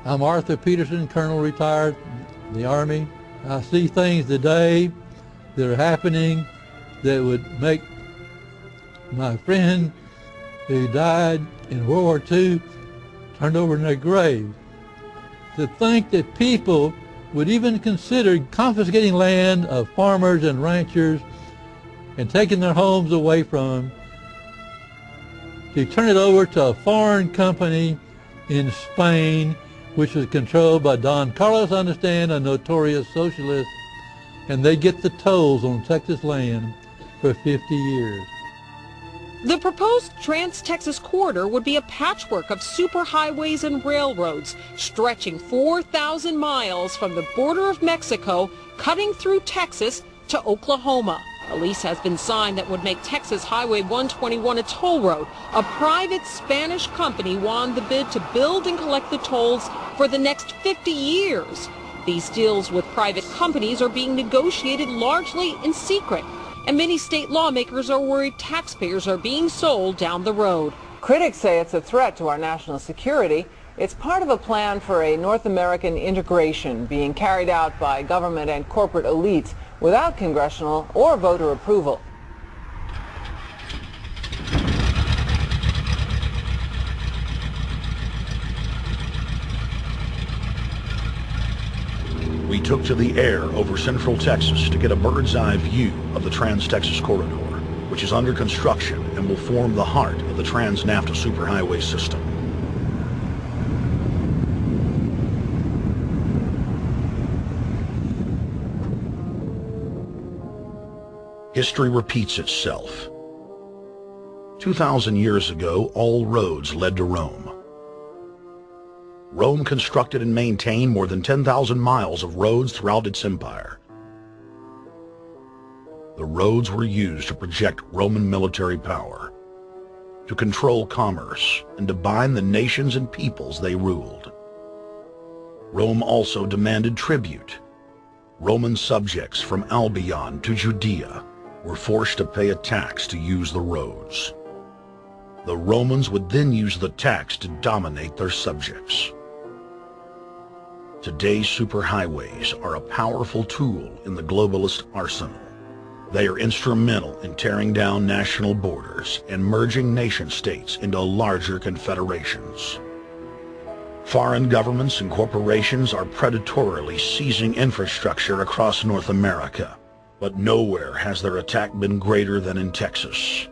I'm Arthur Peterson, Colonel retired in the Army. I see things today that are happening that would make my friend who died in World War II turned over in their grave. To think that people would even consider confiscating land of farmers and ranchers and taking their homes away from them to turn it over to a foreign company in Spain, which was controlled by Don Carlos, I understand, a notorious socialist, and they get the tolls on Texas land for 50 years. The proposed Trans-Texas corridor would be a patchwork of superhighways and railroads stretching 4,000 miles from the border of Mexico, cutting through Texas to Oklahoma. A lease has been signed that would make Texas Highway 121 a toll road. A private Spanish company won the bid to build and collect the tolls for the next 50 years. These deals with private companies are being negotiated largely in secret, and many state lawmakers are worried taxpayers are being sold down the road. Critics say it's a threat to our national security. It's part of a plan for a North American integration being carried out by government and corporate elites without congressional or voter approval. We took to the air over central Texas to get a bird's eye view of the Trans-Texas Corridor, which is under construction and will form the heart of the Trans-NAFTA superhighway system. History repeats itself. 2,000 years ago, all roads led to Rome. Rome constructed and maintained more than 10,000 miles of roads throughout its empire. The roads were used to project Roman military power, to control commerce, and to bind the nations and peoples they ruled. Rome also demanded tribute. Roman subjects from Albion to Judea were forced to pay a tax to use the roads. The Romans would then use the tax to dominate their subjects. Today's superhighways are a powerful tool in the globalist arsenal. They are instrumental in tearing down national borders and merging nation-states into larger confederations. Foreign governments and corporations are predatorily seizing infrastructure across North America, but nowhere has their attack been greater than in Texas.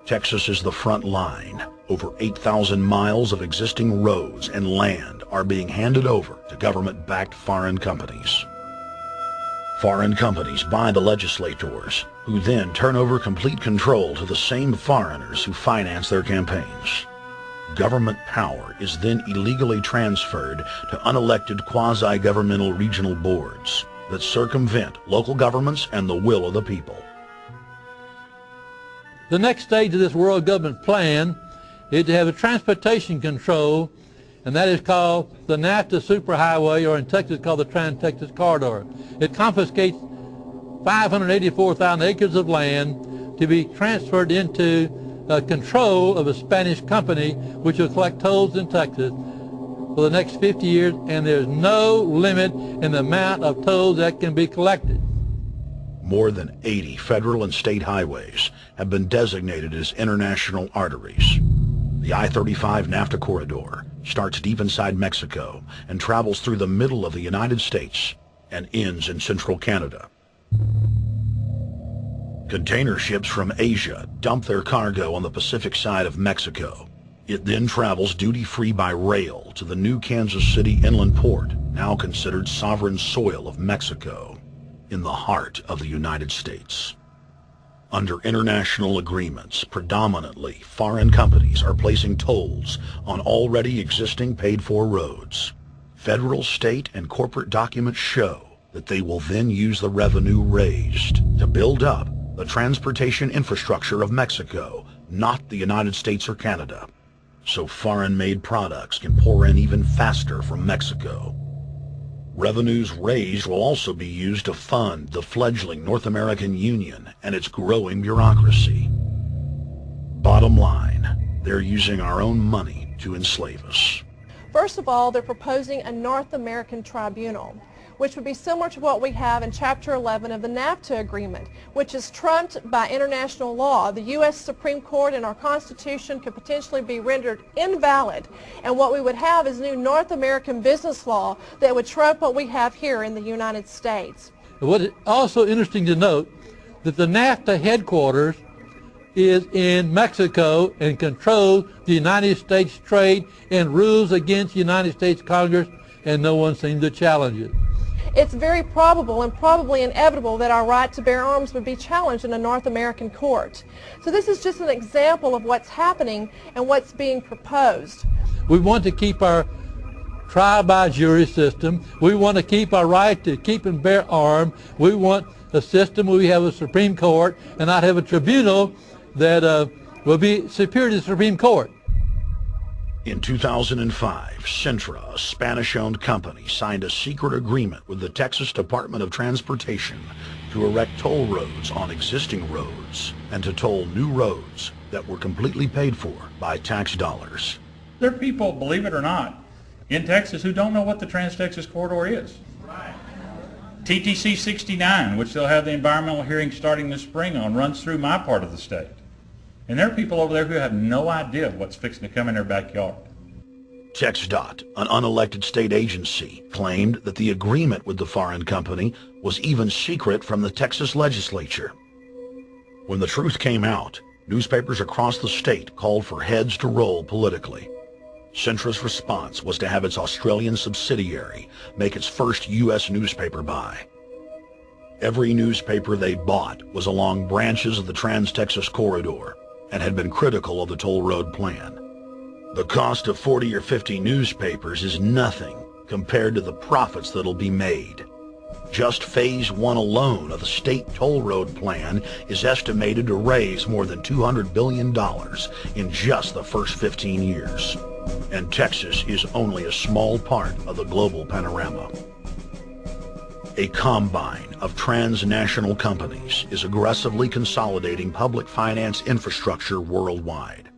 Texas is the front line. Over 8,000 miles of existing roads and land are being handed over to government-backed foreign companies. Foreign companies buy the legislators, who then turn over complete control to the same foreigners who finance their campaigns. Government power is then illegally transferred to unelected quasi-governmental regional boards that circumvent local governments and the will of the people. The next stage of this world government plan is to have a transportation control, and that is called the NAFTA superhighway, or in Texas called the Trans-Texas Corridor. It confiscates 584,000 acres of land to be transferred into control of a Spanish company which will collect tolls in Texas for the next 50 years, and there's no limit in the amount of tolls that can be collected. More than 80 federal and state highways have been designated as international arteries. The I-35 NAFTA corridor starts deep inside Mexico and travels through the middle of the United States and ends in central Canada. Container ships from Asia dump their cargo on the Pacific side of Mexico. It then travels duty-free by rail to the new Kansas City inland port, now considered sovereign soil of Mexico, in the heart of the United States. Under international agreements, predominantly foreign companies are placing tolls on already existing paid-for roads. Federal, state, and corporate documents show that they will then use the revenue raised to build up the transportation infrastructure of Mexico, not the United States or Canada, so foreign-made products can pour in even faster from Mexico. Revenues raised will also be used to fund the fledgling North American Union and its growing bureaucracy. Bottom line, they're using our own money to enslave us. First of all, they're proposing a North American tribunal, which would be similar to what we have in Chapter 11 of the NAFTA agreement, which is trumped by international law. The U.S. Supreme Court and our Constitution could potentially be rendered invalid, and what we would have is new North American business law that would trump what we have here in the United States. What is also interesting to note that the NAFTA headquarters is in Mexico and controls the United States trade and rules against the United States Congress, and no one seems to challenge it. It's very probable and probably inevitable that our right to bear arms would be challenged in a North American court. So this is just an example of what's happening and what's being proposed. We want to keep our trial by jury system. We want to keep our right to keep and bear arms. We want a system where we have a Supreme Court and not have a tribunal that will be superior to the Supreme Court. In 2005, Cintra, a Spanish-owned company, signed a secret agreement with the Texas Department of Transportation to erect toll roads on existing roads and to toll new roads that were completely paid for by tax dollars. There are people, believe it or not, in Texas who don't know what the Trans-Texas Corridor is. Right. TTC 69, which they'll have the environmental hearing starting this spring on, runs through my part of the state. And there are people over there who have no idea what's fixing to come in their backyard. TxDOT, an unelected state agency, claimed that the agreement with the foreign company was even secret from the Texas legislature. When the truth came out, newspapers across the state called for heads to roll politically. Cintra's response was to have its Australian subsidiary make its first U.S. newspaper buy. Every newspaper they bought was along branches of the Trans-Texas Corridor and had been critical of the toll road plan. The cost of 40 or 50 newspapers is nothing compared to the profits that'll be made. Just Phase 1 alone of the state toll road plan is estimated to raise more than $200 billion in just the first 15 years. And Texas is only a small part of the global panorama. A combine of transnational companies is aggressively consolidating public finance infrastructure worldwide,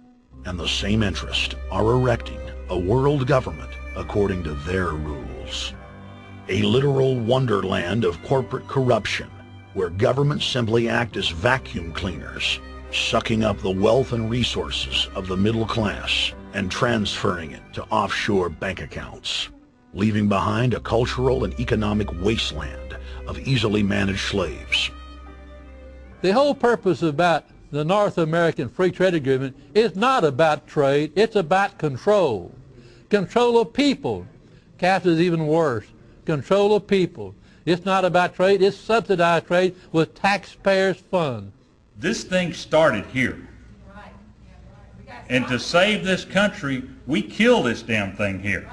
and the same interests are erecting a world government according to their rules. A literal wonderland of corporate corruption, where governments simply act as vacuum cleaners, sucking up the wealth and resources of the middle class and transferring it to offshore bank accounts, leaving behind a cultural and economic wasteland of easily managed slaves. The whole purpose about the North American Free Trade Agreement is not about trade, it's about control. Control of people. CAFTA is even worse. Control of people. It's not about trade, it's subsidized trade with taxpayers' funds. This thing started here. And to save this country, we kill this damn thing here.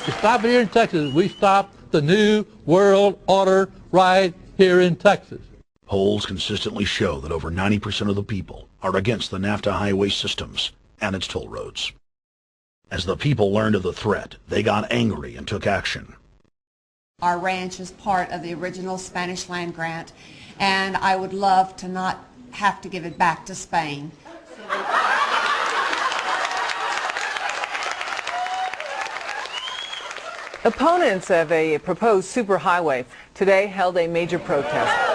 To stop it here in Texas, we stop the New World Order right here in Texas. Polls consistently show that over 90% of the people are against the NAFTA highway systems and its toll roads. As the people learned of the threat, they got angry and took action. Our ranch is part of the original Spanish land grant, and I would love to not have to give it back to Spain. Opponents of a proposed superhighway today held a major protest.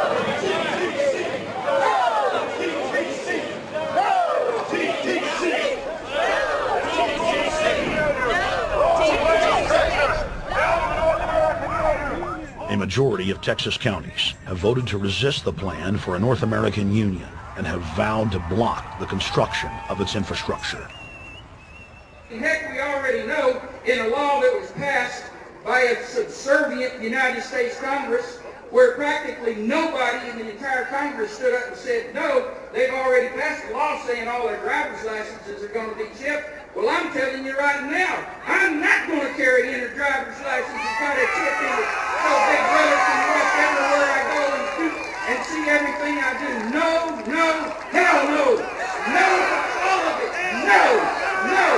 A majority of Texas counties have voted to resist the plan for a North American Union and have vowed to block the construction of its infrastructure. Heck, we already know in a law that was passed by a subservient United States Congress, where practically nobody in the entire Congress stood up and said no, they've already passed a law saying all their driver's licenses are going to be chipped. Well, I'm telling you right now, I'm not going to carry in a driver's license and got a chip in it so Big Brother can watch everywhere I go and see everything I do. No, no, hell no. No, all of it. No, no.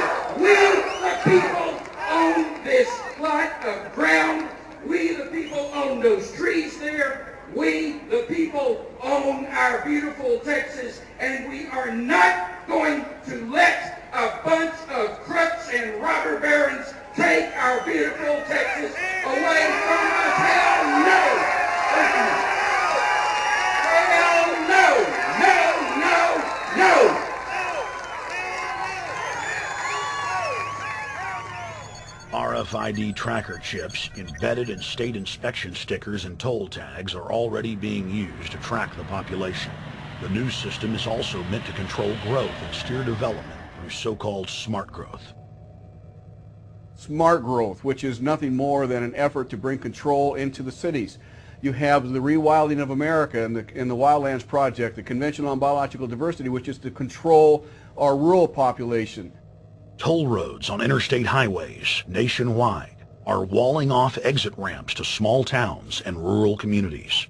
We, the people, own this plot of ground. We, the people, own those trees there. We, the people, own our beautiful Texas, and we are not going to let a bunch of crooks and RFID tracker chips embedded in state inspection stickers and toll tags are already being used to track the population. The new system is also meant to control growth and steer development through so-called smart growth. Smart growth, which is nothing more than an effort to bring control into the cities. You have the rewilding of America in the Wildlands Project, the Convention on Biological Diversity, which is to control our rural population. Toll roads on interstate highways nationwide are walling off exit ramps to small towns and rural communities.